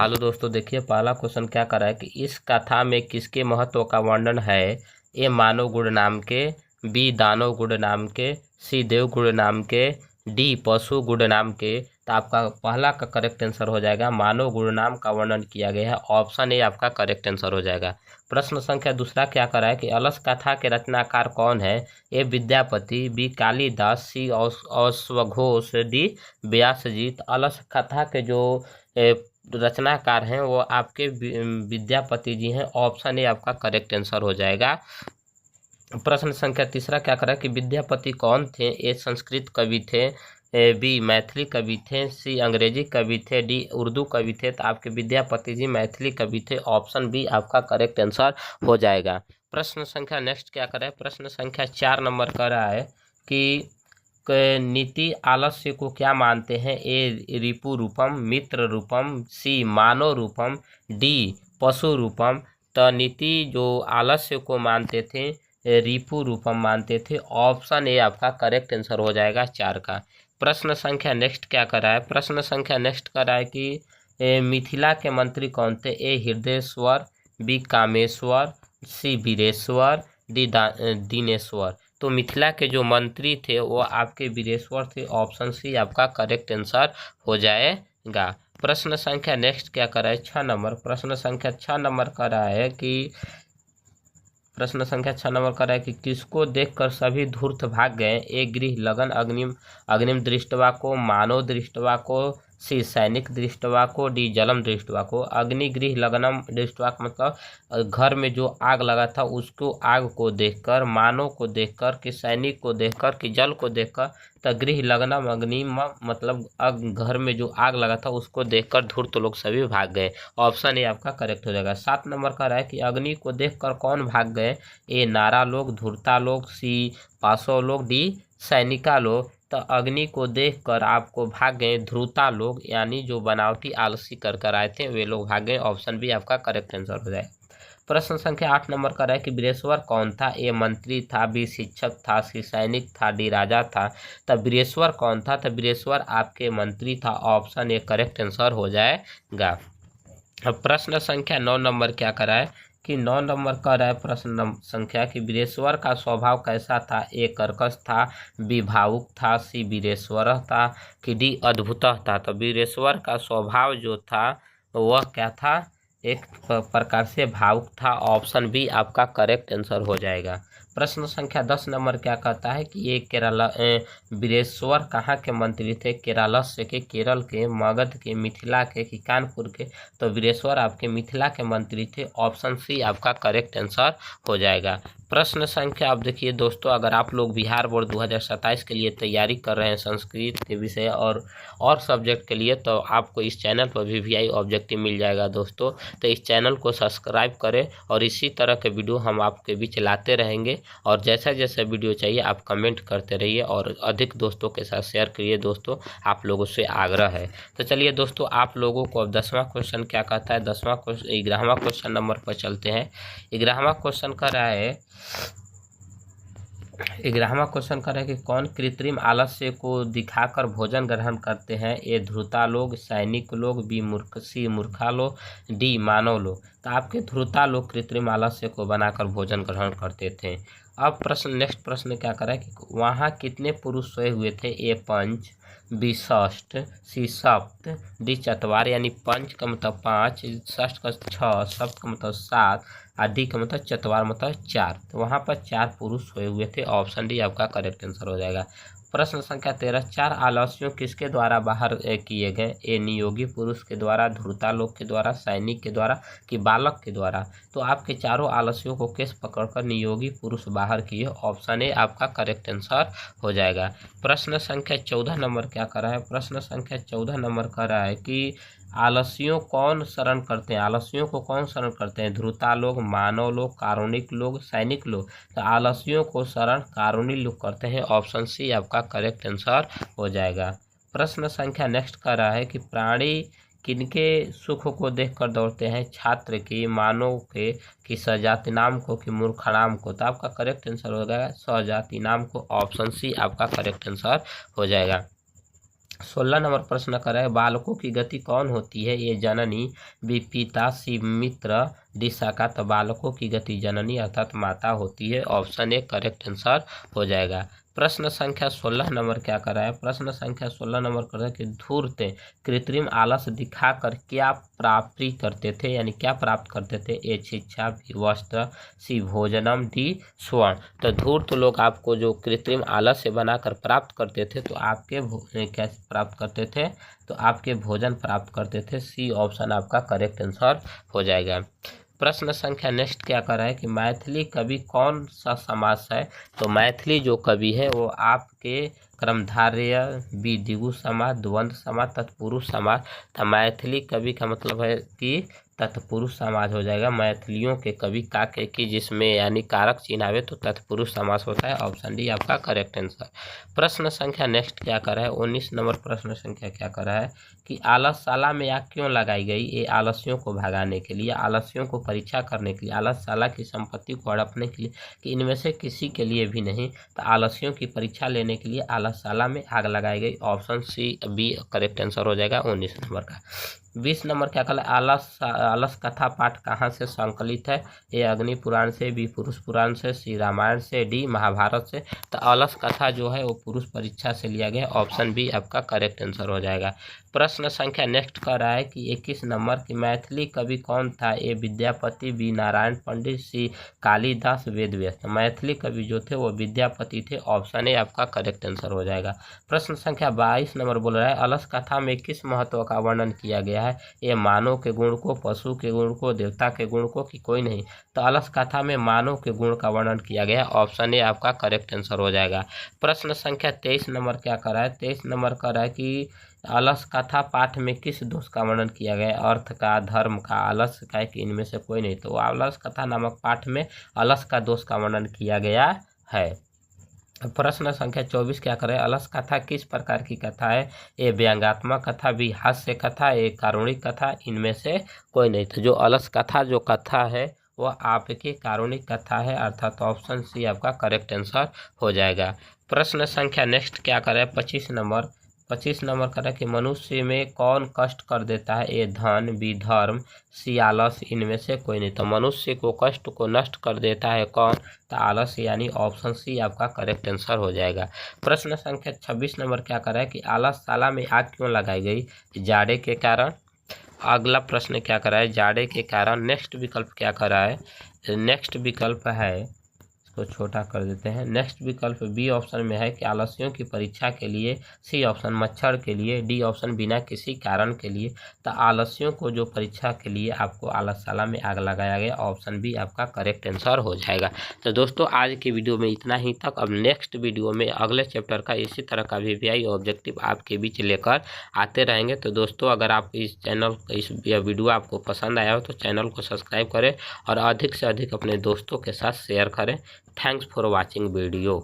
Hello दोस्तों, देखिए पहला क्वेश्चन क्या कर रहा है कि इस कथा में किसके महत्व का वर्णन है। ए मानव गुण नाम के, बी दानव गुण नाम के, सी देव गुण नाम के, डी पशु गुण नाम के। तो आपका पहला का करेक्ट आंसर हो जाएगा मानव गुण नाम का वर्णन किया गया है। ऑप्शन ए आपका करेक्ट आंसर हो जाएगा। प्रश्न संख्या दूसरा क्या कर रहा है कि अलस कथा के रचनाकार कौन है। ए विद्यापति, बी कालिदास, सी अश्वघोष, डी व्यासजी। अलस कथा के जो रचनाकार हैं वो आपके विद्यापति जी हैं। ऑप्शन ए आपका करेक्ट आंसर हो जाएगा। प्रश्न संख्या तीसरा क्या कर रहा है कि विद्यापति कौन थे। ए संस्कृत कवि थे, बी मैथिली कवि थे, सी अंग्रेजी कवि थे, डी उर्दू कवि थे। तो आपके विद्यापति जी मैथिली कवि थे। ऑप्शन बी आपका करेक्ट आंसर हो जाएगा। प्रश्न संख्या नेक्स्ट क्या कर रहा है, प्रश्न संख्या 4 नंबर कर रहा है कि नीति आलस्य को क्या मानते हैं। ए रिपु रूपम, मित्र रूपम, सी मानव रूपम, डी पशु रूपम। तो नीति जो आलस्य को मानते थे रिपु रूपम मानते थे। ऑप्शन ए आपका करेक्ट आंसर हो जाएगा 4 का। प्रश्न संख्या नेक्स्ट क्या कर रहा है, प्रश्न संख्या नेक्स्ट कर रहा है कि मिथिला के मंत्री कौन थे। ए हृदयेश्वर, बी कामेश्वर, सी वीरेश्वर, डी दीनेश्वर। तो मिथिला के जो मंत्री थे वो आपके वीरेश्वर थे। ऑप्शन सी आपका करेक्ट आंसर हो जाएगा। प्रश्न संख्या नेक्स्ट क्या कर रहा है 6 नंबर, प्रश्न संख्या 6 नंबर कर रहा है कि प्रश्न संख्या 6 नंबर कर रहा है कि किसको देखकर सभी धूर्त भाग गए। ए गृह लगन अग्निम दृष्टवा को, मानव दृष्टवा को, सी सैनिक दृष्टवा को, डी जलम दृष्टवा को। अग्निगृह लगनम दृष्टवा का मतलब घर में जो आग लगा था उसको आग को देखकर, मानव को देखकर, कि सैनिक को देखकर, कि जल को देखकर। तो गृह लगनम अग्निम मतलब घर में जो आग लगा था उसको देखकर धूर्त लोग सभी भाग गए। ऑप्शन ए आपका करेक्ट हो जाएगा। 7 नंबर का है कि अग्नि को देखकर कौन भाग गए। ए नारा लोग, धूर्ता लोग, सी पासो लोग, डी सैनिका लोग। तो अग्नि को देखकर आपको भाग गए ध्रुता लोग, यानी जो बनावटी आलसी कर आए थे वे लोग भाग गए। ऑप्शन बी आपका करेक्ट आंसर हो जाए। प्रश्न संख्या 8 नंबर का है कि वीरेश्वर कौन था। ए मंत्री था, बी शिक्षक था, सी सैनिक था, डी राजा था। तब वीरेश्वर कौन था। तो वीरेश्वर आपके मंत्री था। ऑप्शन ए करेक्ट आंसर हो जाएगा। अब प्रश्न संख्या 9 नंबर क्या करा है कि 9 नंबर का है प्रश्न संख्या कि वीरेश्वर का स्वभाव कैसा था। ए कर्कश था, बी भावुक था, सी वीरेश्वर था, कि डी अद्भुत था। तो वीरेश्वर का स्वभाव जो था वह क्या था, एक प्रकार से भावुक था। ऑप्शन बी आपका करेक्ट आंसर हो जाएगा। प्रश्न संख्या 10 नंबर क्या कहता है कि ये केरला वीरेश्वर कहाँ के मंत्री थे। केरलस्य के, केरल के, मगध के, मिथिला के, कि कानपुर के। तो वीरेश्वर आपके मिथिला के मंत्री थे। ऑप्शन सी आपका करेक्ट आंसर हो जाएगा। प्रश्न संख्या अब देखिए दोस्तों, अगर आप लोग बिहार बोर्ड 2027 के लिए तैयारी कर रहे हैं संस्कृत के विषय और सब्जेक्ट के लिए, तो आपको इस चैनल पर VVI ऑब्जेक्टिव मिल जाएगा दोस्तों। तो इस चैनल को सब्सक्राइब करें और इसी तरह के वीडियो हम आपके बीच लाते रहेंगे। और जैसा जैसा वीडियो चाहिए आप कमेंट करते रहिए और अधिक दोस्तों के साथ शेयर करिए दोस्तों, आप लोगों से आग्रह है। तो चलिए दोस्तों, आप लोगों को अब 10वां क्वेश्चन क्या कहता है, 11वां क्वेश्चन नंबर पर चलते हैं। 11वां क्वेश्चन कर रहा है 11वां क्वेश्चन कर रहा है कि कौन कृत्रिम आलस्य को दिखाकर भोजन ग्रहण करते हैं। ए ध्रुता लोग, सैनिक लोग, बी सी मूर्खा लोग, डी मानव लोग। तो आपके ध्रुता लोग कृत्रिम आलस्य को बनाकर भोजन ग्रहण करते थे। अब नेक्स्ट प्रश्न क्या कर रहा है कि वहाँ कितने पुरुष सोए हुए थे। ए पंच, बी षष्ठ, सी सप्त, डी चतवार। यानी पंच का मतलब 5, षष्ठ का 6, सप्त का मतलब 7, डी का मतलब चतवार मतलब 4। तो वहाँ पर 4 पुरुष सोए हुए थे। ऑप्शन डी आपका करेक्ट आंसर हो जाएगा। प्रश्न संख्या 13 4 आलस्यों किसके द्वारा बाहर किए गए। ए नियोगी पुरुष के द्वारा, धूर्ता लोग के द्वारा, सैनिक के द्वारा, कि बालक के द्वारा। तो आपके चारों आलस्यों को केस पकड़कर नियोगी पुरुष बाहर किए। ऑप्शन ए आपका करेक्ट आंसर हो जाएगा। प्रश्न संख्या 14 नंबर क्या कर रहा है, प्रश्न संख्या 14 नंबर कर रहा है कि आलस्यों कौन शरण करते हैं। आलस्यों को कौन शरण करते हैं। ध्रुता लोग, मानव लोग, कारुणिक लोग, सैनिक लोग। तो आलस्यों को शरण कारुणी लोग करते हैं। ऑप्शन सी आपका करेक्ट आंसर हो जाएगा। प्रश्न संख्या नेक्स्ट कर रहा है कि प्राणी किनके सुख को देखकर दौड़ते हैं। छात्र की, मानव के, कि सजाति नाम को, कि मूर्ख नाम को। तो आपका करेक्ट आंसर हो जाएगा सजाति नाम को। ऑप्शन सी आपका करेक्ट आंसर हो जाएगा। 16 नंबर प्रश्न कर रहे हैं, बालकों की गति कौन होती है? ए जननी, बी पिता, सी मित्र, डी शाखा। तो बालकों की गति जननी अर्थात माता होती है। ऑप्शन ए करेक्ट आंसर हो जाएगा। प्रश्न संख्या 16 नंबर क्या कर रहा है? प्रश्न संख्या 16 नंबर कर रहा है कि धूर्त कृत्रिम आलस दिखाकर क्या प्राप्ति करते थे, यानी क्या प्राप्त करते थे? ए शिक्षा, बी वस्त्र, सी भोजनम, डी स्वर्ण। तो धूर्त लोग आपको जो कृत्रिम आलस से बनाकर प्राप्त करते थे तो आपके क्या प्राप्त करते थे? तो आपके भोजन प्राप्त करते थे। सी ऑप्शन आपका करेक्ट आंसर हो जाएगा। प्रश्न संख्या नेक्स्ट क्या कर रहा है कि मैथिली कवि कौन सा समास है? तो मैथिली जो कवि है वो आपके कर्मधारय, बी द्विगु समास, द्वंद्व समास, तत्पुरुष समास। तो मैथिली कवि का मतलब है कि तत्पुरुष समास हो जाएगा। मैथिलियों के कवि का की जिसमें यानी कारक चिन्ह आवे तो तत्पुरुष समास होता है। ऑप्शन डी आपका करेक्ट आंसर। प्रश्न संख्या नेक्स्ट क्या कर रहा है? 19 नंबर प्रश्न संख्या क्या कर रहा है कि आलसशाला में आग क्यों लगाई गई? ये आलस्यों को भगाने के लिए, आलस्यों को परीक्षा करने के लिए, आलसशाला की संपत्ति को हड़पने के लिए, कि इनमें से किसी के लिए भी नहीं। तो आलस्यों की परीक्षा लेने के लिए आलसशाला में आग लगाई गई। Option C B correct answer हो जाएगा 19 नंबर का। 20 नंबर क्या कहला? आलस कथा पाठ कहाँ से संकलित है? ए अग्नि पुराण से, बी पुरुष पुराण से, सी रामायण से, डी महाभारत से। तो आलस कथा जो है वो पुरुष परीक्षा से लिया गया। ऑप्शन बी आपका करेक्ट आंसर हो जाएगा। प्रश्न संख्या नेक्स्ट कर रहा है कि 21 नंबर की मैथिली कवि कौन था? ए विद्यापति, बी नारायण पंडित, सी कालिदास, वेद व्यास। तो मैथिली कवि जो थे वो विद्यापति थे। ऑप्शन ए आपका करेक्ट आंसर हो जाएगा। प्रश्न संख्या 22 नंबर बोल रहा है, अलस कथा में किस महत्व का वर्णन किया गया है? ये मानव के गुण को, पशु के गुण को, देवता के गुण को, कि कोई नहीं? तो अलस कथा में मानव के गुण का वर्णन किया गया। ऑप्शन ए आपका करेक्ट आंसर हो जाएगा। प्रश्न संख्या 23 नंबर क्या कर रहा है? 23 नंबर कर रहा है कि अलस कथा पाठ में किस दोष का वर्णन किया गया? अर्थ का, धर्म का, आलस का, कि इनमें से कोई नहीं? तो अलस कथा नामक पाठ में अलस का दोष का वर्णन किया गया है। प्रश्न संख्या 24 क्या करें? अलस कथा किस प्रकार की कथा है? ए व्यंग्यात्मक कथा, बी हास्य कथा, ए कारुणिक कथा, इनमें से कोई नहीं? तो जो अलस कथा जो कथा है वह आपकी कारुणिक कथा है, अर्थात ऑप्शन सी आपका करेक्ट आंसर हो जाएगा। प्रश्न संख्या नेक्स्ट क्या करें? 25 नंबर करें कि मनुष्य में कौन कष्ट कर देता है? ए धन, बी धर्म, सी आलस, इनमें से कोई नहीं? तो मनुष्य को कष्ट को नष्ट कर देता है कौन? तो आलस, यानी ऑप्शन सी आपका करेक्ट आंसर हो जाएगा। प्रश्न संख्या 26 नंबर क्या कर रहा है कि आलसशाला में आग क्यों लगाई गई? जाड़े के कारण। अगला प्रश्न क्या कर रहा है? जाड़े के कारण। नेक्स्ट विकल्प क्या कर रहा है? नेक्स्ट विकल्प है, इसको छोटा कर देते हैं। नेक्स्ट विकल्प बी ऑप्शन में है कि आलस्यों की परीक्षा के लिए, सी ऑप्शन मच्छर के लिए, डी ऑप्शन बिना किसी कारण के लिए। तो आलस्यों को जो परीक्षा के लिए आपको आलसशाला में आग लगाया गया। ऑप्शन बी आपका करेक्ट आंसर हो जाएगा। तो दोस्तों आज की वीडियो में इतना ही तक। अब नेक्स्ट वीडियो में अगले चैप्टर का इसी तरह का VVI ऑब्जेक्टिव आपके बीच लेकर आते रहेंगे। तो दोस्तों अगर आप इस वीडियो आपको पसंद आया हो तो चैनल को सब्सक्राइब करें और अधिक से अधिक अपने दोस्तों के साथ शेयर करें। Thanks for watching video.